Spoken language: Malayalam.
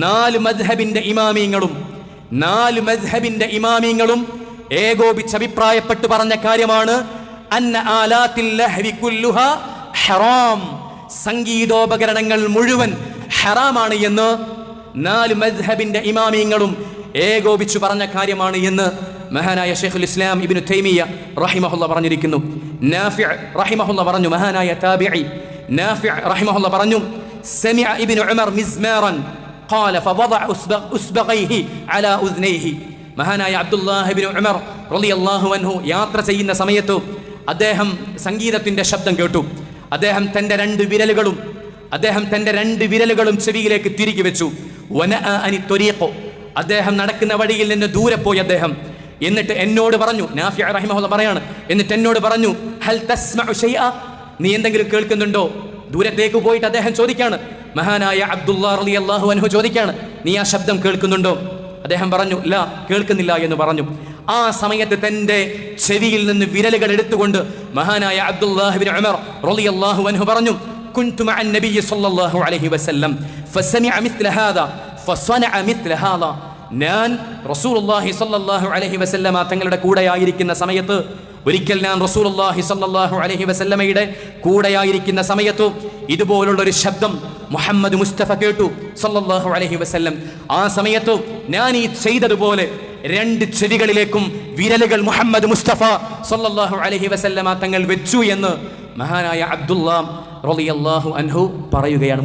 നാല് മദ്ഹബിന്റെ ഇമാമിങ്ങളും ഏകോപിച്ച് അഭിപ്രായപ്പെട്ട് പറഞ്ഞ കാര്യമാണ് അന്ന ആലാത്തിൽ ലഹ്വി കുല്ലുഹാ ഹറാം, സംഗീതോപകരണങ്ങൾ മുഴുവൻ ഹറാമാണ് എന്ന് നാല് മദ്ഹബിന്റെ ഇമാമിങ്ങളും ഏകോപിച്ചു പറഞ്ഞ കാര്യമാണ് എന്ന് മഹാനായ ശൈഖുൽ ഇസ്ലാം ഇബ്നു തൈമിയ്യ റഹിമഹുല്ലാഹ് പറഞ്ഞിരിക്കുന്നു. നാഫിഅ് റഹിമഹുല്ലാഹ് പറഞ്ഞു, മഹാനായ താബിഈ നാഫിഅ് റഹിമഹുല്ലാഹ് പറഞ്ഞു, സമിഅ ഇബ്നു ഉമർ മിസ്മാറൻ ഖാല ഫവദഅ ഉസ്ബഗൈഹി അലാ ഉദ്നൈഹി. മഹാനായ അബ്ദുല്ലാഹ് ഇബ്നു ഉമർ റളിയല്ലാഹു അൻഹു യാത്ര ചെയ്യുന്ന സമയത്ത് അദ്ദേഹം സംഗീതത്തിന്റെ ശബ്ദം കേട്ടു. അദ്ദേഹം തന്റെ രണ്ട് വിരലുകളും ചെവിയിലേക്ക് തിരികെ വെച്ചു. വനഅ അനി ത്വരീഖ്, അദ്ദേഹം നടക്കുന്ന വഴിയിൽ നിന്ന് ദൂരെ പോയി അദ്ദേഹം. എന്നിട്ട് എന്നോട് പറഞ്ഞു, നാഫിഅ റഹിമഹുല്ലാഹ് പറയാണ്, എന്നിട്ട് എന്നോട് പറഞ്ഞു, ഹൽ തസ്മഉ ശൈഅ, നീ എന്തെങ്കിലും കേൾക്കുന്നുണ്ടോ? ദൂരത്തേക്ക് പോയിട്ട് അദ്ദേഹം ചോദിക്കാണ്, മഹാനായ അബ്ദുല്ലാഹ് റളിയല്ലാഹു അൻഹു ചോദിക്കാണ്, നീ ആ ശബ്ദം കേൾക്കുന്നുണ്ടോ? അദ്ദേഹം പറഞ്ഞു, ലാ, കേൾക്കുന്നില്ല എന്ന് പറഞ്ഞു. ആ സമയത്ത് തന്റെ ചെവിയിൽ നിന്ന് വിരലുകൾ എടുത്തുകൊണ്ട് മഹാനായ അബ്ദുല്ലാഹ് ഇബ്നു ഉമർ റളിയല്ലാഹു അൻഹു പറഞ്ഞു, കുൻതു മഅൻ നബിയ്യി സ്വല്ലല്ലാഹു അലൈഹി വസല്ലം ഫസമിഅ മിത്ല ഹാദാ ഫസനഅ മിത്ല ഹാദാ. ഞാൻ റസൂലുള്ളാഹി സ്വല്ലല്ലാഹു അലൈഹി വസല്ലമ തങ്ങളുടെ കൂടെയായിരിക്കുന്ന സമയത്ത്, ഒരിക്കൽ ഞാൻ റസൂലുള്ളാഹി സ്വല്ലല്ലാഹു അലൈഹി വസല്ലമയുടെ കൂടെയായിരിക്കുന്ന സമയത്ത് ഇതുപോലുള്ള ഒരു ശബ്ദം മുഹമ്മദ് മുസ്തഫ കേട്ടു സ്വല്ലല്ലാഹു അലൈഹി വസല്ലം. ആ സമയത്ത് ഞാൻ ഈ ചെയ്തതുപോലെ രണ്ട് ചെവികളിലേക്കും വിരലുകൾ മുഹമ്മദ് മുസ്തഫ സ്വല്ലല്ലാഹു അലൈഹി വസല്ലമ തങ്ങൾ വെച്ചു എന്ന് മഹാനായ അബ്ദുല്ലാഹ് റളിയല്ലാഹു അൻഹു പറയുകയാണ്.